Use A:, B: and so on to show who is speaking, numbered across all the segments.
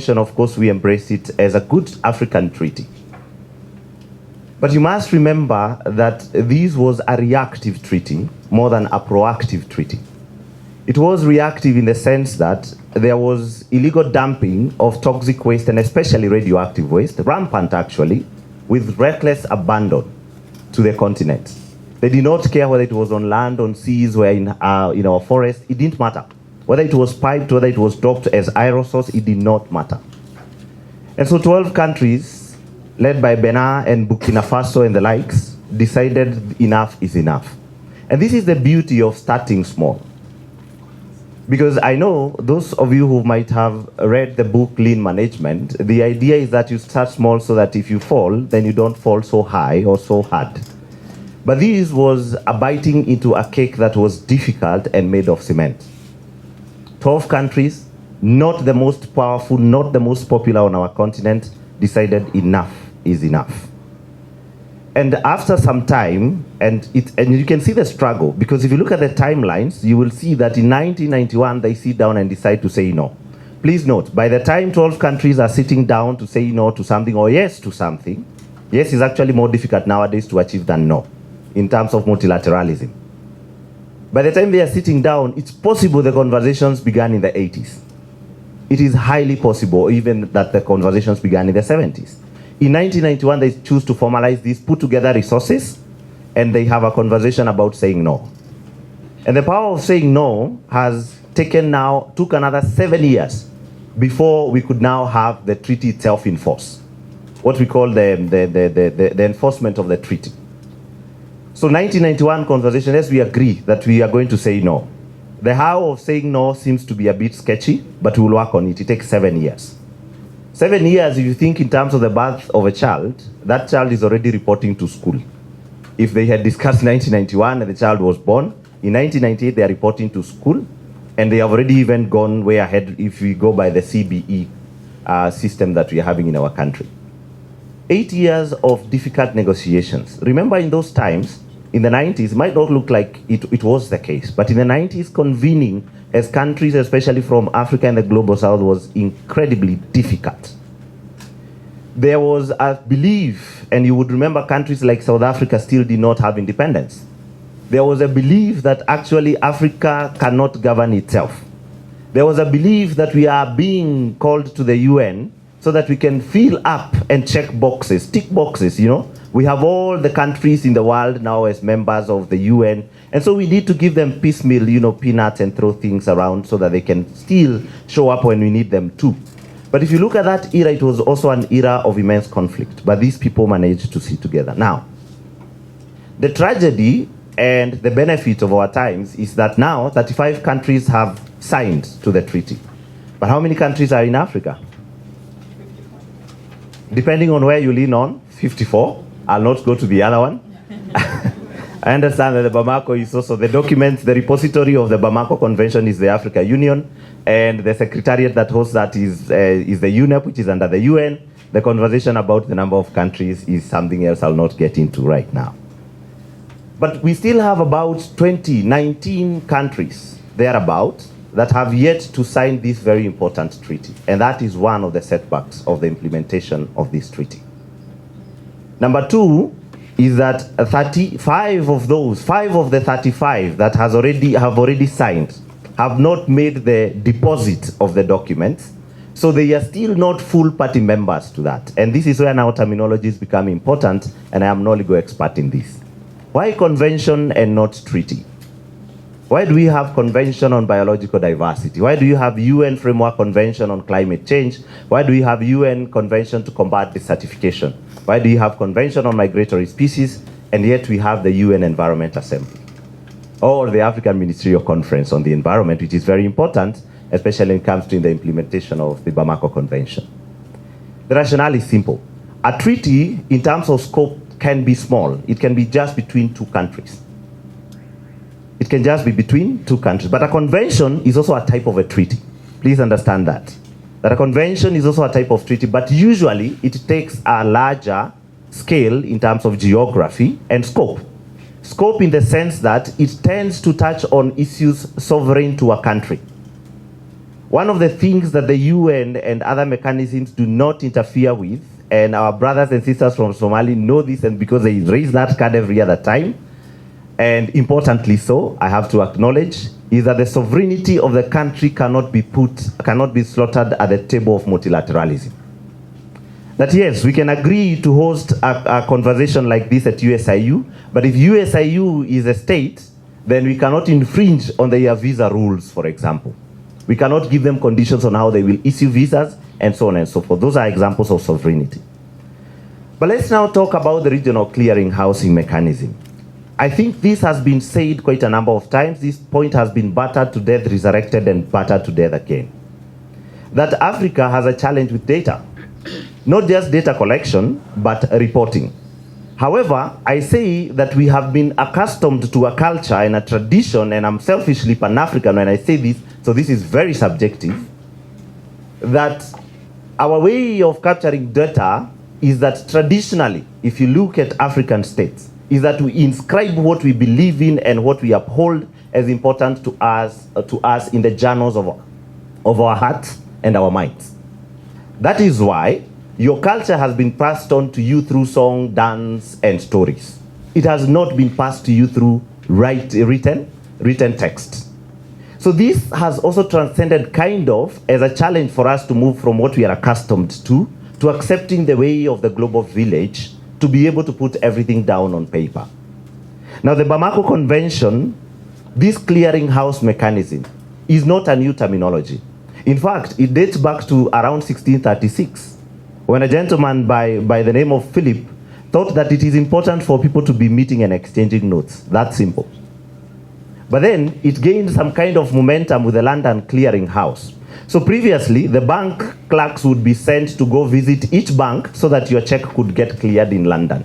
A: Of course, we embrace it as a good African treaty. But you must remember that this was a reactive treaty more than a proactive treaty. It was reactive in the sense that there was illegal dumping of toxic waste and especially radioactive waste, rampant actually, with reckless abandon to the continent. They did not care whether it was on land, on seas, or in our forest. It didn't matter. Whether it was piped, whether it was dropped as aerosols, it did not matter. And so 12 countries, led by Benin and Burkina Faso and the likes, decided enough is enough. And this is the beauty of starting small. Because I know those of you who might have read the book Lean Management, the idea is that you start small so that if you fall, then you don't fall so high or so hard. But this was a biting into a cake that was difficult and made of cement. 12 countries, not the most powerful, not the most popular on our continent, decided enough is enough. And after some time, and you can see the struggle, because if you look at the timelines, you will see that in 1991, they sit down and decide to say no. Please note, by the time 12 countries are sitting down to say no to something or yes to something, yes is actually more difficult nowadays to achieve than no, in terms of multilateralism. By the time they are sitting down, it's possible the conversations began in the 80s. It is highly possible even that the conversations began in the 70s. In 1991, they choose to formalize this, put together resources, and they have a conversation about saying no. And the power of saying no has took another 7 years before we could now have the treaty itself in force, what we call the enforcement of the treaty. So 1991 conversation, yes, we agree that we are going to say no. The how of saying no seems to be a bit sketchy, but we'll work on it. It takes 7 years. 7 years, if you think in terms of the birth of a child, that child is already reporting to school. If they had discussed 1991 and the child was born, in 1998 they are reporting to school, and they have already even gone way ahead if we go by the CBE system that we are having in our country. 8 years of difficult negotiations. Remember in those times, in the 90s, it might not look like it was the case, but in the 90s, convening as countries, especially from Africa and the global south, was incredibly difficult. There was a belief, and you would remember countries like South Africa still did not have independence. There was a belief that actually Africa cannot govern itself. There was a belief that we are being called to the UN so that we can fill up and check boxes, tick boxes, We have all the countries in the world now as members of the UN, and so we need to give them piecemeal, peanuts and throw things around so that they can still show up when we need them too. But if you look at that era, it was also an era of immense conflict, but these people managed to sit together. Now, the tragedy and the benefit of our times is that now 35 countries have signed to the treaty. But how many countries are in Africa? Depending on where you lean on, 54. I'll not go to the other one. I understand that the Bamako is also the document, the repository of the Bamako Convention is the Africa Union, and the secretariat that hosts that is the UNEP, which is under the UN. The conversation about the number of countries is something else I'll not get into right now. But we still have about 19 countries thereabout that have yet to sign this very important treaty. And that is one of the setbacks of the implementation of this treaty. Number two is that 35 of the 35 that have already signed have not made the deposit of the documents. So they are still not full party members to that. And this is where now terminologies become important, and I am no legal expert in this. Why convention and not treaty? Why do we have Convention on Biological Diversity? Why do you have UN Framework Convention on Climate Change? Why do you have UN Convention to Combat Desertification? Why do you have Convention on Migratory Species, and yet we have the UN Environment Assembly? Or the African Ministerial Conference on the Environment, which is very important, especially when it comes to the implementation of the Bamako Convention. The rationale is simple. A treaty, in terms of scope, can be small. It can be just between two countries. It can just be between two countries. But a convention is also a type of a treaty. Please understand that. That a convention is also a type of treaty, but usually it takes a larger scale in terms of geography and scope. Scope in the sense that it tends to touch on issues sovereign to a country. One of the things that the UN and other mechanisms do not interfere with, and our brothers and sisters from Somalia know this, and because they raise that card every other time, and importantly so, I have to acknowledge, is that the sovereignty of the country cannot be slaughtered at the table of multilateralism. That yes, we can agree to host a conversation like this at USIU, but if USIU is a state, then we cannot infringe on their visa rules, for example. We cannot give them conditions on how they will issue visas, and so on and so forth. Those are examples of sovereignty. But let's now talk about the regional clearing housing mechanism. I think this has been said quite a number of times. This point has been battered to death, resurrected, and battered to death again. That Africa has a challenge with data. Not just data collection, but reporting. However, I say that we have been accustomed to a culture and a tradition, and I'm selfishly Pan-African when I say this, so this is very subjective, that our way of capturing data is that traditionally, if you look at African states, is that we inscribe what we believe in and what we uphold as important to us in the journals of our hearts and our minds. That is why your culture has been passed on to you through song, dance, and stories. It has not been passed to you through written text. So this has also transcended kind of as a challenge for us to move from what we are accustomed to accepting the way of the global village, to be able to put everything down on paper. Now the Bamako Convention, this clearinghouse mechanism, is not a new terminology. In fact, it dates back to around 1636, when a gentleman by the name of Philip thought that it is important for people to be meeting and exchanging notes. That simple. But then it gained some kind of momentum with the London Clearing House. So previously, the bank clerks would be sent to go visit each bank so that your check could get cleared in London.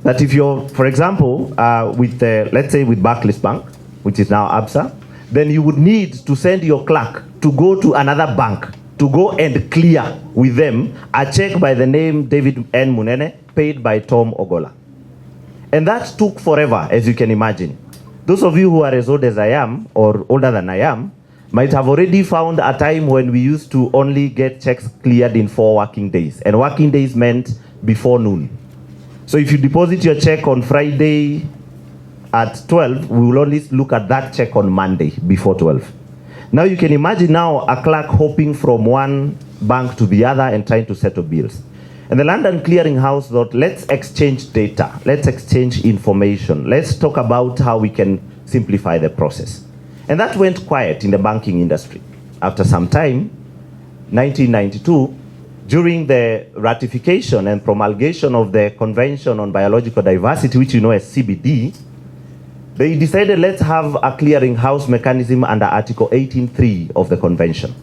A: That if you're, for example, let's say with Barclays Bank, which is now ABSA, then you would need to send your clerk to go to another bank to go and clear with them a check by the name David N. Munene, paid by Tom Ogola. And that took forever, as you can imagine. Those of you who are as old as I am, or older than I am, might have already found a time when we used to only get checks cleared in 4 working days. And working days meant before noon. So if you deposit your check on Friday at 12, we will only look at that check on Monday before 12. Now you can imagine now a clerk hopping from one bank to the other and trying to settle bills. And the London Clearing House thought, let's exchange data, let's exchange information, let's talk about how we can simplify the process. And that went quiet in the banking industry. After some time, 1992, during the ratification and promulgation of the Convention on Biological Diversity, which you know as CBD, they decided let's have a clearinghouse mechanism under Article 18.3 of the Convention.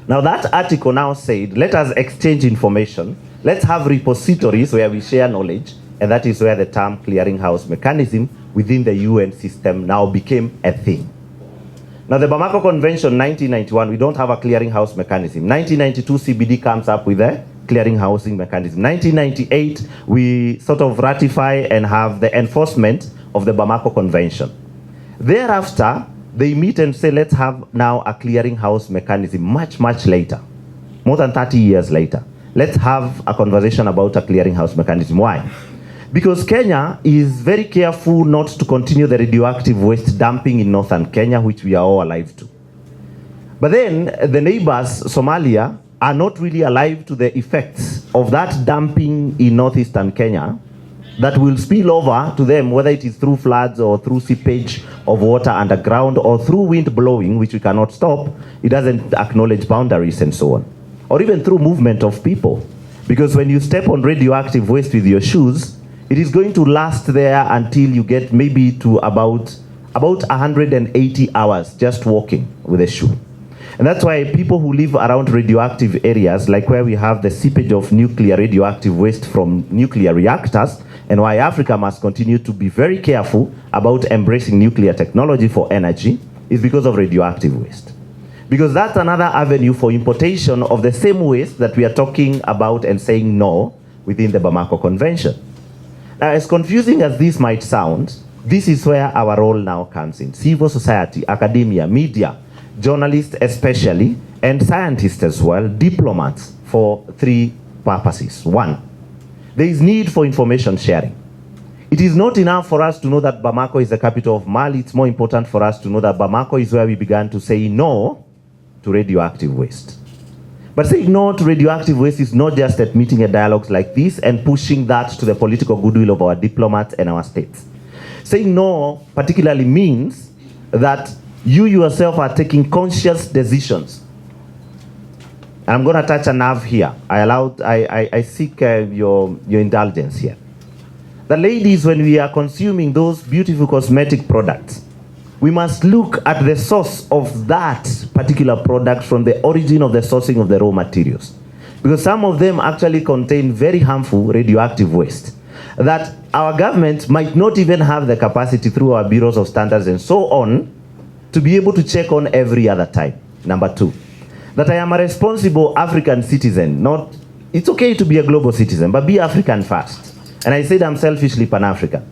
A: Now that article now said, let us exchange information, let's have repositories where we share knowledge, and that is where the term clearinghouse mechanism within the UN system now became a thing. Now the Bamako Convention 1991, we don't have a clearinghouse mechanism. 1992 CBD comes up with a clearinghousing mechanism. 1998, we sort of ratify and have the enforcement of the Bamako Convention. Thereafter, they meet and say, let's have now a clearinghouse mechanism much, much later, more than 30 years later. Let's have a conversation about a clearinghouse mechanism. Why? Because Kenya is very careful not to continue the radioactive waste dumping in northern Kenya, which we are all alive to. But then the neighbors, Somalia, are not really alive to the effects of that dumping in northeastern Kenya that will spill over to them, whether it is through floods or through seepage of water underground or through wind blowing, which we cannot stop. It doesn't acknowledge boundaries and so on. Or even through movement of people. Because when you step on radioactive waste with your shoes, it is going to last there until you get maybe to about 180 hours just walking with a shoe. And that's why people who live around radioactive areas, like where we have the seepage of nuclear radioactive waste from nuclear reactors, and why Africa must continue to be very careful about embracing nuclear technology for energy, is because of radioactive waste. Because that's another avenue for importation of the same waste that we are talking about and saying no within the Bamako Convention. Now, as confusing as this might sound, this is where our role now comes in. Civil society, academia, media, journalists especially, and scientists as well, diplomats, for three purposes. One, there is need for information sharing. It is not enough for us to know that Bamako is the capital of Mali. It's more important for us to know that Bamako is where we began to say no to radioactive waste. But saying no to radioactive waste is not just admitting a dialogue like this and pushing that to the political goodwill of our diplomats and our states. Saying no particularly means that you yourself are taking conscious decisions. And I'm going to touch a nerve here. I seek your indulgence here. The ladies, when we are consuming those beautiful cosmetic products, we must look at the source of that particular product from the origin of the sourcing of the raw materials. Because some of them actually contain very harmful radioactive waste that our government might not even have the capacity through our bureaus of standards and so on to be able to check on every other time. Number two, that I am a responsible African citizen. It's okay to be a global citizen, but be African first. And I said I'm selfishly Pan-African.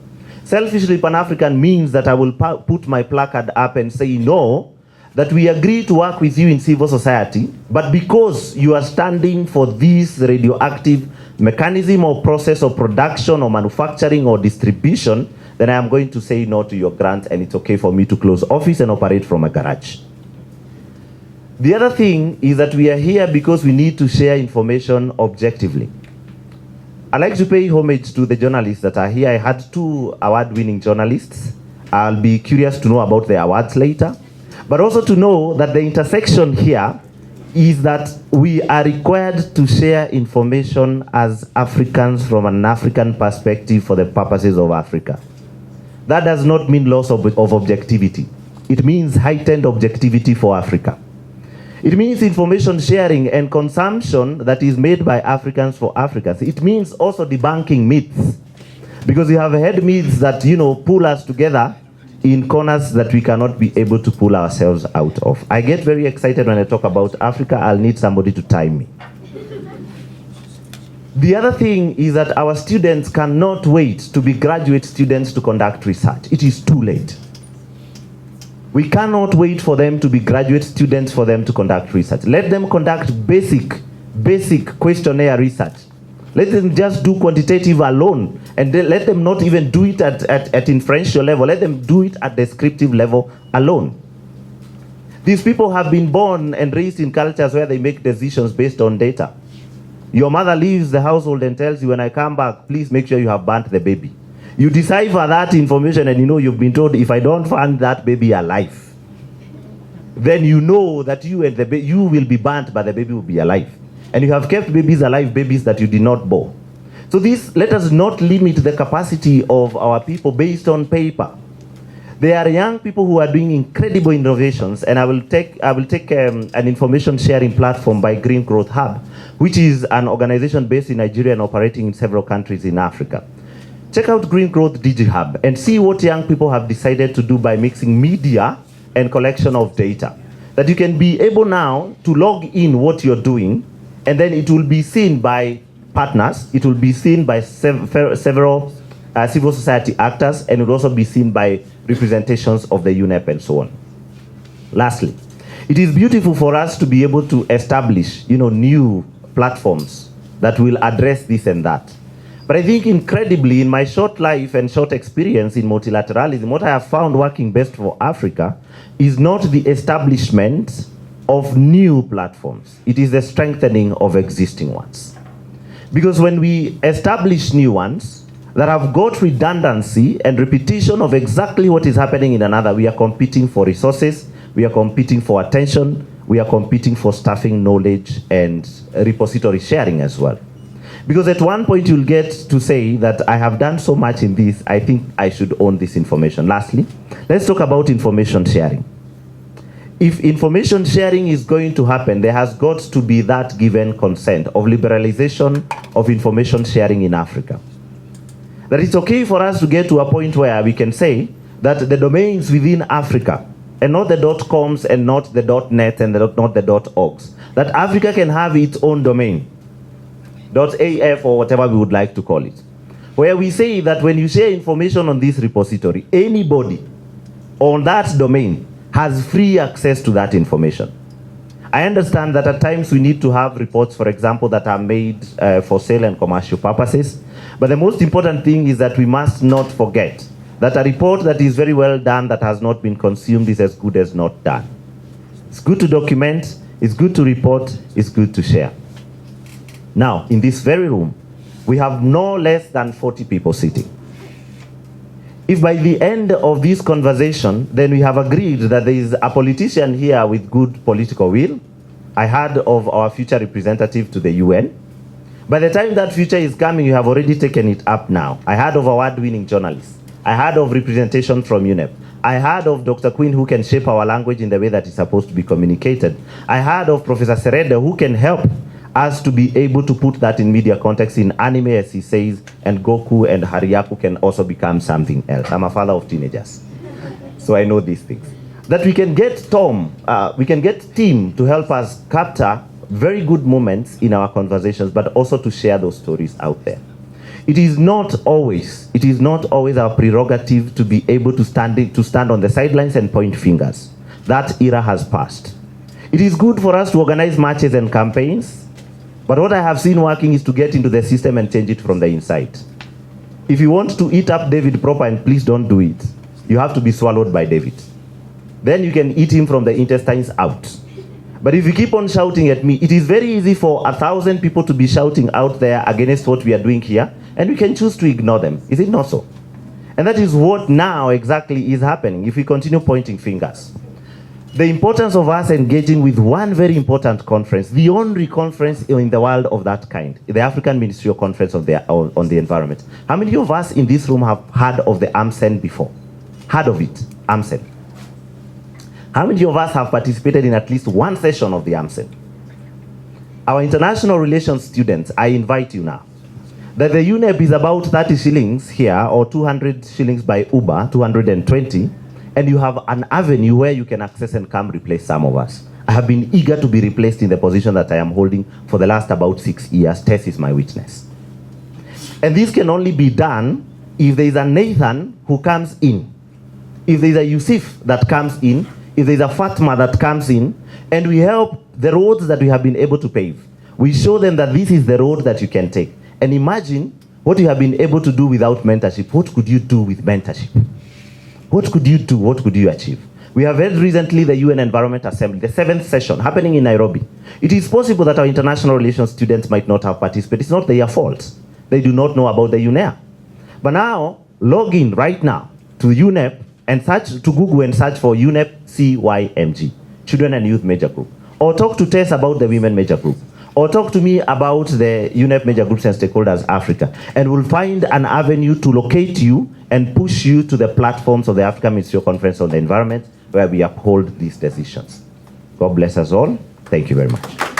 A: Selfishly Pan-African means that I will put my placard up and say no, that we agree to work with you in civil society, but because you are standing for this radioactive mechanism or process of production or manufacturing or distribution, then I am going to say no to your grant, and it's okay for me to close office and operate from a garage. The other thing is that we are here because we need to share information objectively. I'd like to pay homage to the journalists that are here. I had 2 award-winning journalists. I'll be curious to know about the awards later. But also to know that the intersection here is that we are required to share information as Africans from an African perspective for the purposes of Africa. That does not mean loss of objectivity. It means heightened objectivity for Africa. It means information sharing and consumption that is made by Africans for Africans. It means also debunking myths. Because we have had myths that, pull us together in corners that we cannot be able to pull ourselves out of. I get very excited when I talk about Africa. I'll need somebody to time me. The other thing is that our students cannot wait to be graduate students to conduct research. It is too late. We cannot wait for them to be graduate students for them to conduct research. Let them conduct basic questionnaire research. Let them just do quantitative alone, and let them not even do it at inferential level. Let them do it at descriptive level alone. These people have been born and raised in cultures where they make decisions based on data. Your mother leaves the household and tells you, when I come back, please make sure you have burnt the baby. You decipher that information and you've been told, if I don't find that baby alive, then you know that you will be burnt, but the baby will be alive. And you have kept babies alive, babies that you did not bore. So let us not limit the capacity of our people based on paper. There are young people who are doing incredible innovations, and I will take an information sharing platform by Green Growth Hub, which is an organization based in Nigeria and operating in several countries in Africa. Check out Green Growth DigiHub and see what young people have decided to do by mixing media and collection of data. That you can be able now to log in what you're doing, and then it will be seen by partners, it will be seen by several civil society actors, and it will also be seen by representations of the UNEP and so on. Lastly, it is beautiful for us to be able to establish new platforms that will address this and that. But I think incredibly, in my short life and short experience in multilateralism, what I have found working best for Africa is not the establishment of new platforms. It is the strengthening of existing ones. Because when we establish new ones that have got redundancy and repetition of exactly what is happening in another, we are competing for resources, we are competing for attention, we are competing for staffing, knowledge, and repository sharing as well. Because at one point you'll get to say that I have done so much in this, I think I should own this information. Lastly, let's talk about information sharing. If information sharing is going to happen, there has got to be that given consent of liberalization of information sharing in Africa. That it's okay for us to get to a point where we can say that the domains within Africa, and not the .coms and not the .net and not the .orgs, that Africa can have its own domain, .af or whatever we would like to call it, where we say that when you share information on this repository, anybody on that domain has free access to that information. I understand that at times we need to have reports, for example, that are made for sale and commercial purposes. But the most important thing is that we must not forget that a report that is very well done that has not been consumed is as good as not done. It's good to document, it's good to report, it's good to share. Now, in this very room, we have no less than 40 people sitting. If by the end of this conversation, then we have agreed that there is a politician here with good political will, I heard of our future representative to the UN. By the time that future is coming, you have already taken it up now. I heard of award-winning journalists. I heard of representation from UNEP. I heard of Dr. Quinn, who can shape our language in the way that it's supposed to be communicated. I heard of Professor Serede, who can help us to be able to put that in media context in anime, as he says, and Goku and Haryaku can also become something else. I'm a father of teenagers, so I know these things. That we can get we can get Tim to help us capture very good moments in our conversations, but also to share those stories out there. It is not always our prerogative to be able to stand on the sidelines and point fingers. That era has passed. It is good for us to organize marches and campaigns, but what I have seen working is to get into the system and change it from the inside. If you want to eat up David proper, and please don't do it, you have to be swallowed by David. Then you can eat him from the intestines out. But if you keep on shouting at me, it is very easy for 1,000 people to be shouting out there against what we are doing here, and we can choose to ignore them. Is it not so? And that is what now exactly is happening if we continue pointing fingers. The importance of us engaging with one very important conference, the only conference in the world of that kind, the African Ministerial Conference on the Environment. How many of us in this room have heard of the AMSEN before? Heard of it? AMSEN. How many of us have participated in at least one session of the AMSEN? Our international relations students, I invite you now, that the UNEP is about 30 shillings here, or 200 shillings by Uber, 220, and you have an avenue where you can access and come replace some of us. I have been eager to be replaced in the position that I am holding for the last about 6 years. Tess is my witness. And this can only be done if there is a Nathan who comes in, if there is a Yusuf that comes in, if there is a Fatma that comes in, and we help the roads that we have been able to pave. We show them that this is the road that you can take. And imagine what you have been able to do without mentorship. What could you do with mentorship? What could you do? What could you achieve? We have had recently the UN Environment Assembly, the 7th session, happening in Nairobi. It is possible that our international relations students might not have participated. It's not their fault. They do not know about the UNEA. But now, log in right now to UNEP and search to Google and search for UNEP CYMG, Children and Youth Major Group. Or talk to Tess about the Women Major Group. Or talk to me about the UNEP Major Groups and Stakeholders Africa. And we'll find an avenue to locate you and push you to the platforms of the African Ministerial Conference on the Environment, where we uphold these decisions. God bless us all. Thank you very much.